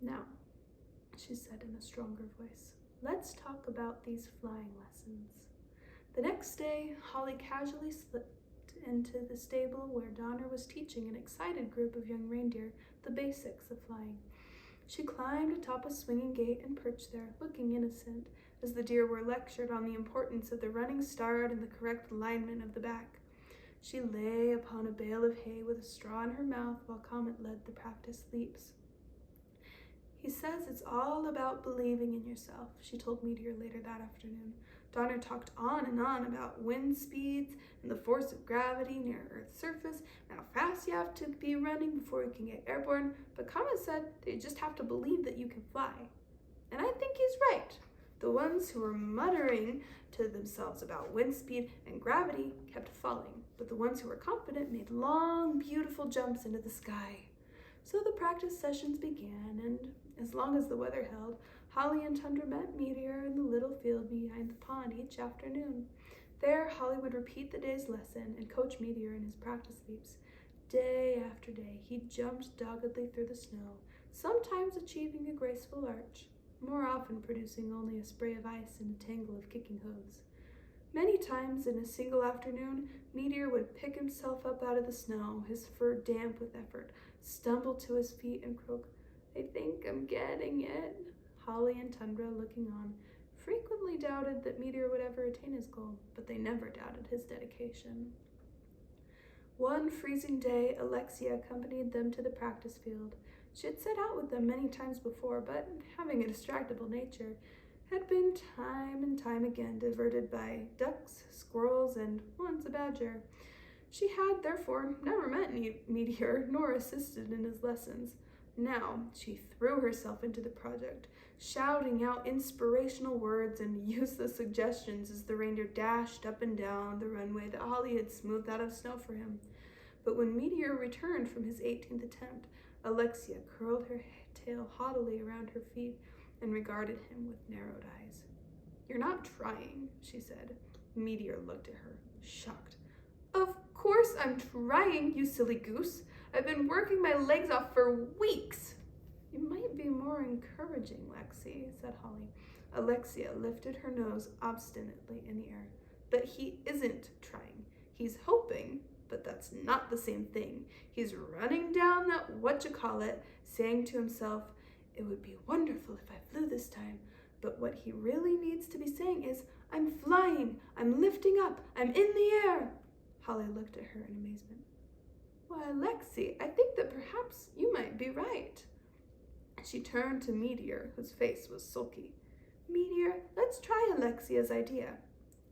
Now, she said in a stronger voice, let's talk about these flying lessons. The next day, Holly casually slipped into the stable where Donner was teaching an excited group of young reindeer the basics of flying. She climbed atop a swinging gate and perched there, looking innocent, as the deer were lectured on the importance of the running start and the correct alignment of the back. She lay upon a bale of hay with a straw in her mouth while Comet led the practice leaps. He says it's all about believing in yourself, she told Meteor later that afternoon. Donner talked on and on about wind speeds and the force of gravity near Earth's surface and how fast you have to be running before you can get airborne, but Comet said that you just have to believe that you can fly. And I think he's right. The ones who were muttering to themselves about wind speed and gravity kept falling, but the ones who were confident made long, beautiful jumps into the sky. So the practice sessions began, and as long as the weather held, Holly and Tundra met Meteor in the little field behind the pond each afternoon. There, Holly would repeat the day's lesson and coach Meteor in his practice leaps. Day after day, he jumped doggedly through the snow, sometimes achieving a graceful arch, more often producing only a spray of ice and a tangle of kicking hooves. Many times in a single afternoon, Meteor would pick himself up out of the snow, his fur damp with effort, stumble to his feet and croak, I think I'm getting it. Holly and Tundra, looking on, frequently doubted that Meteor would ever attain his goal, but they never doubted his dedication. One freezing day, Alexia accompanied them to the practice field. She had set out with them many times before, but having a distractible nature, had been time and time again diverted by ducks, squirrels, and once a badger. She had, therefore, never met Meteor nor assisted in his lessons. Now she threw herself into the project, shouting out inspirational words and useless suggestions as the reindeer dashed up and down the runway that Holly had smoothed out of snow for him. But when Meteor returned from his 18th attempt, Alexia curled her tail haughtily around her feet and regarded him with narrowed eyes. You're not trying, she said. Meteor looked at her, shocked. Of course I'm trying, you silly goose. I've been working my legs off for weeks. You might be more encouraging, Lexi, said Holly. Alexia lifted her nose obstinately in the air. But he isn't trying. He's hoping, but that's not the same thing. He's running down that whatchamacallit, saying to himself, it would be wonderful if I flew this time. But what he really needs to be saying is, I'm flying, I'm lifting up, I'm in the air. Holly looked at her in amazement. Why, Lexi, I think that perhaps you might be right. She turned to Meteor, whose face was sulky. Meteor, let's try Alexia's idea.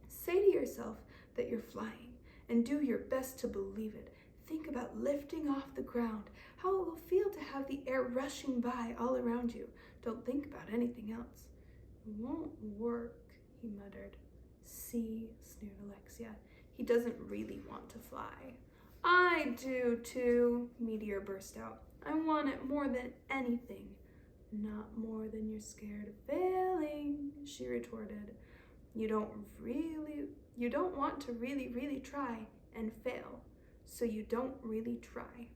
Say to yourself that you're flying, and do your best to believe it. Think about lifting off the ground, how it will feel to have the air rushing by all around you. Don't think about anything else. It won't work, he muttered. See, sneered Alexia, he doesn't really want to fly. I do too, Meteor burst out. I want it more than anything. Not more than you're scared of failing, she retorted. You don't want to really try and fail, so you don't really try.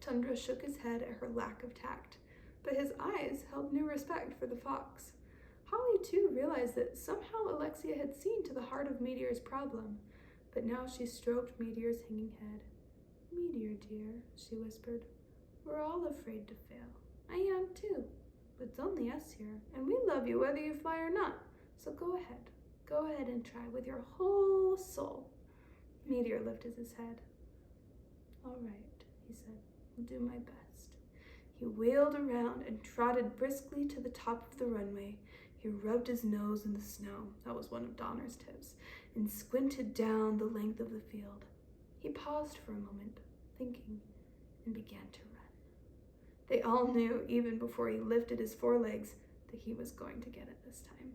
Tundra shook his head at her lack of tact, but his eyes held new respect for the fox. Holly, too, realized that somehow Alexia had seen to the heart of Meteor's problem, but now she stroked Meteor's hanging head. Meteor, dear, she whispered, we're all afraid to fail. I am, too, but it's only us here, and we love you whether you fly or not, so go ahead and try with your whole soul. Meteor lifted his head. All right, he said, I'll do my best. He wheeled around and trotted briskly to the top of the runway. He rubbed his nose in the snow, that was one of Donner's tips, and squinted down the length of the field. He paused for a moment, thinking, and began to run. They all knew, even before he lifted his forelegs, that he was going to get it this time.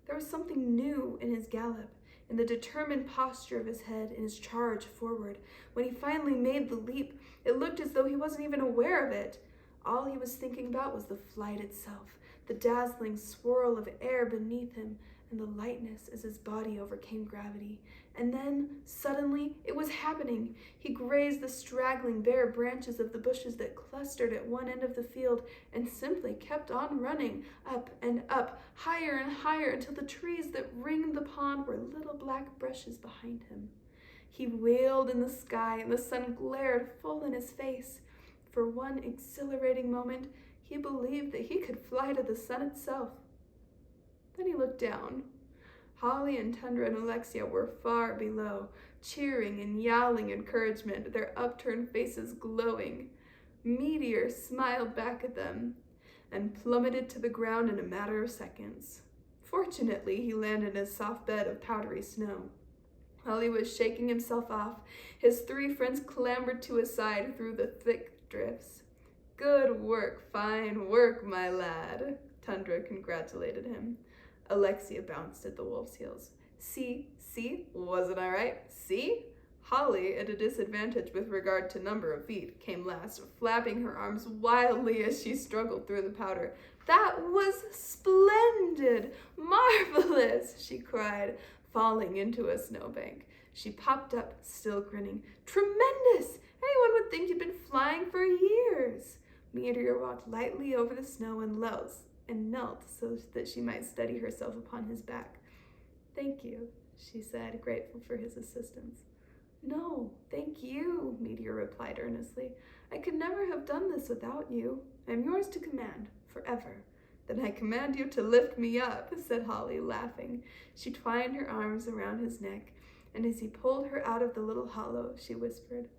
There was something new in his gallop, in the determined posture of his head, in his charge forward. When he finally made the leap, it looked as though he wasn't even aware of it. All he was thinking about was the flight itself, the dazzling swirl of air beneath him, and the lightness as his body overcame gravity. And then, suddenly, it was happening. He grazed the straggling bare branches of the bushes that clustered at one end of the field and simply kept on running, up and up, higher and higher, until the trees that ringed the pond were little black brushes behind him. He wheeled in the sky, and the sun glared full in his face. For one exhilarating moment, he believed that he could fly to the sun itself. Then he looked down. Holly and Tundra and Alexia were far below, cheering and yowling encouragement, their upturned faces glowing. Meteor smiled back at them and plummeted to the ground in a matter of seconds. Fortunately, he landed in a soft bed of powdery snow. While he was shaking himself off, his three friends clambered to his side through the thick drifts. "Good work, fine work, my lad," Tundra congratulated him. Alexia bounced at the wolf's heels. See, wasn't I right? See? Holly, at a disadvantage with regard to number of feet, came last, flapping her arms wildly as she struggled through the powder. "That was splendid! Marvelous!" she cried, falling into a snowbank. She popped up, still grinning. "Tremendous! Anyone would think you'd been flying for years." Meteor walked lightly over the snow and knelt so that she might steady herself upon his back. "Thank you," she said, grateful for his assistance. "No, thank you," Meteor replied earnestly. "I could never have done this without you. I am yours to command, forever." "Then I command you to lift me up," said Holly, laughing. She twined her arms around his neck, and as he pulled her out of the little hollow, she whispered,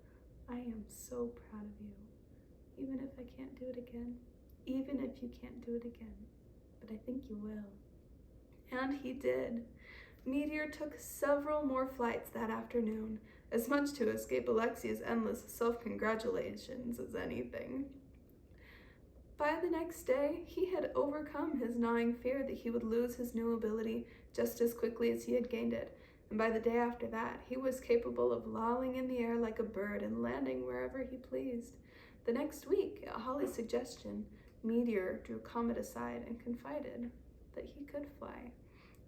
"I am so proud of you, even if I can't do it again. Even if you can't do it again, but I think you will." And he did. Meteor took several more flights that afternoon, as much to escape Alexia's endless self-congratulations as anything. By the next day, he had overcome his gnawing fear that he would lose his new ability just as quickly as he had gained it, and by the day after that, he was capable of lolling in the air like a bird and landing wherever he pleased. The next week, at Holly's suggestion, Meteor drew Comet aside and confided that he could fly.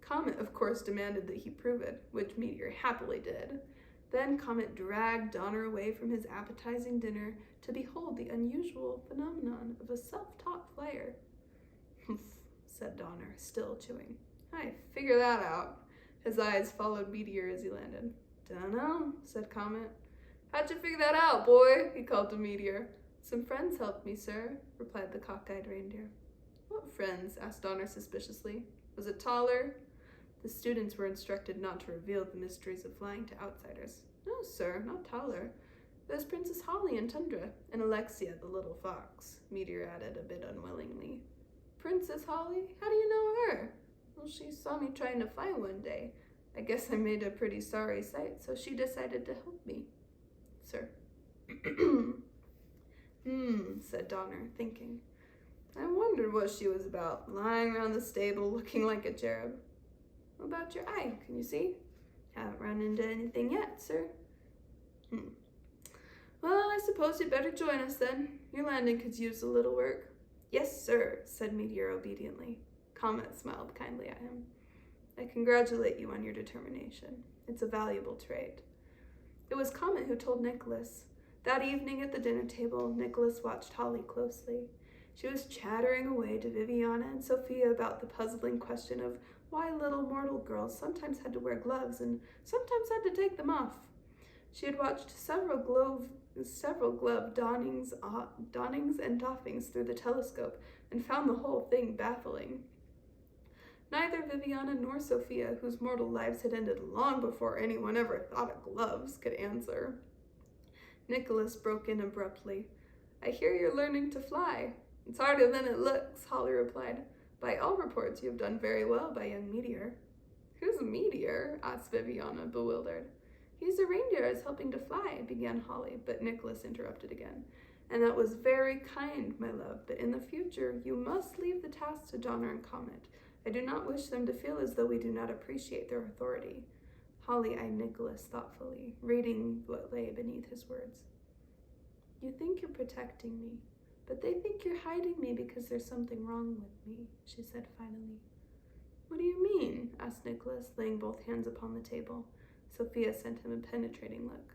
Comet, of course, demanded that he prove it, which Meteor happily did. Then Comet dragged Donner away from his appetizing dinner to behold the unusual phenomenon of a self-taught flyer. "Humph," said Donner, still chewing. "I figure that out." His eyes followed Meteor as he landed. "Dunno," said Comet. "How'd you figure that out, boy?" he called to Meteor. "Some friends helped me, sir," replied the cockeyed reindeer. "What friends?" asked Donner suspiciously. "Was it taller?" The students were instructed not to reveal the mysteries of flying to outsiders. "No, sir, not taller. There's Princess Holly and Tundra, and Alexia, the little fox," Meteor added a bit unwillingly. "Princess Holly? How do you know her?" "Well, she saw me trying to fly one day. I guess I made a pretty sorry sight, so she decided to help me, sir." Said Donner, thinking. "I wondered what she was about, lying around the stable looking like a cherub. What about your eye? Can you see?" "Haven't run into anything yet, sir." "Well, I suppose you'd better join us then. Your landing could use a little work." "Yes, sir," said Meteor obediently. Comet smiled kindly at him. "I congratulate you on your determination. It's a valuable trait." It was Comet who told Nicholas. That evening at the dinner table, Nicholas watched Holly closely. She was chattering away to Viviana and Sophia about the puzzling question of why little mortal girls sometimes had to wear gloves and sometimes had to take them off. She had watched several glove donnings and doffings through the telescope and found the whole thing baffling. Neither Viviana nor Sophia, whose mortal lives had ended long before anyone ever thought of gloves, could answer. Nicholas broke in abruptly. "I hear you're learning to fly." "It's harder than it looks," Holly replied. "By all reports, you have done very well by young Meteor." "Who's Meteor?" asked Viviana, bewildered. "He's a reindeer I was helping to fly," began Holly, but Nicholas interrupted again. "And that was very kind, my love, but in the future, you must leave the task to Donner and Comet. I do not wish them to feel as though we do not appreciate their authority." Holly eyed Nicholas thoughtfully, reading what lay beneath his words. "You think you're protecting me, But they think you're hiding me because there's something wrong with me, she said finally. What do you mean? Asked Nicholas, laying both hands upon the table. Sophia sent him a penetrating look.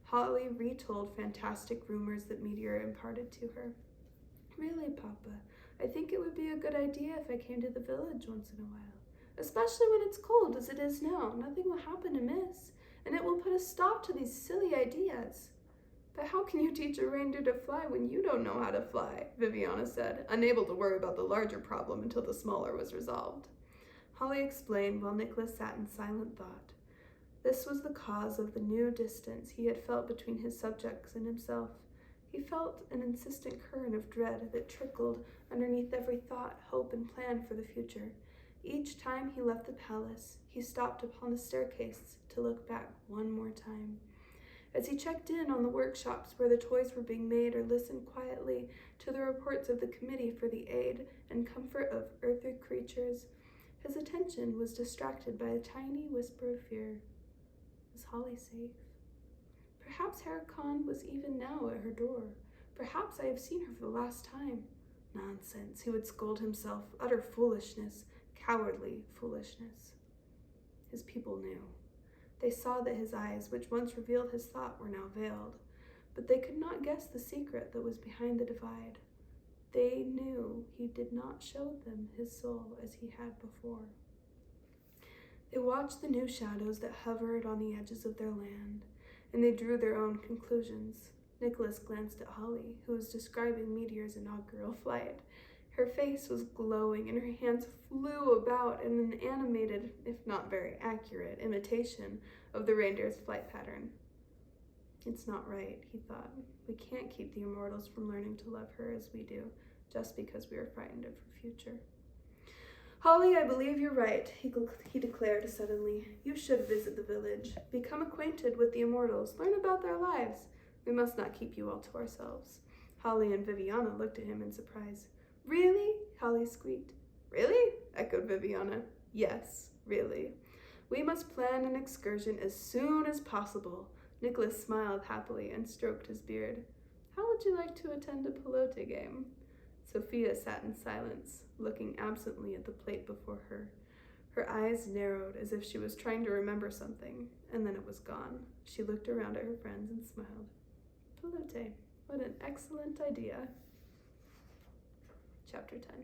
Holly retold fantastic rumors that Meteor imparted to her. Really, Papa, I think it would be a good idea if I came to the village once in a while. Especially when it's cold as it is now. Nothing will happen amiss, and it will put a stop to these silly ideas. But how can you teach a reindeer to fly when you don't know how to fly? Viviana said, unable to worry about the larger problem until the smaller was resolved. Holly explained while Nicholas sat in silent thought. This was the cause of the new distance he had felt between his subjects and himself. He felt an insistent current of dread that trickled underneath every thought, hope, and plan for the future. Each time he left the palace, he stopped upon the staircase to look back one more time. As he checked in on the workshops where the toys were being made or listened quietly to the reports of the Committee for the Aid and Comfort of Earthly Creatures, his attention was distracted by a tiny whisper of fear. Was Holly safe? Perhaps Heracon was even now at her door. Perhaps I have seen her for the last time. Nonsense, he would scold himself. Utter foolishness, cowardly foolishness. His people knew. They saw that his eyes, which once revealed his thought, were now veiled, but they could not guess the secret that was behind the divide. They knew he did not show them his soul as he had before. They watched the new shadows that hovered on the edges of their land, and they drew their own conclusions. Nicholas glanced at Holly, who was describing Meteor's inaugural flight. Her face was glowing, and her hands flew about in an animated, if not very accurate, imitation of the reindeer's flight pattern. It's not right, he thought. We can't keep the immortals from learning to love her as we do, just because we are frightened of her future. Holly, I believe you're right, he declared suddenly. You should visit the village, become acquainted with the immortals, learn about their lives. We must not keep you all to ourselves. Holly and Viviana looked at him in surprise. Really? Holly squeaked. Really? Echoed Viviana. Yes, really. We must plan an excursion as soon as possible. Nicholas smiled happily and stroked his beard. How would you like to attend a pelote game? Sophia sat in silence, looking absently at the plate before her. Her eyes narrowed as if she was trying to remember something, and then it was gone. She looked around at her friends and smiled. Pelote, what an excellent idea. Chapter 10.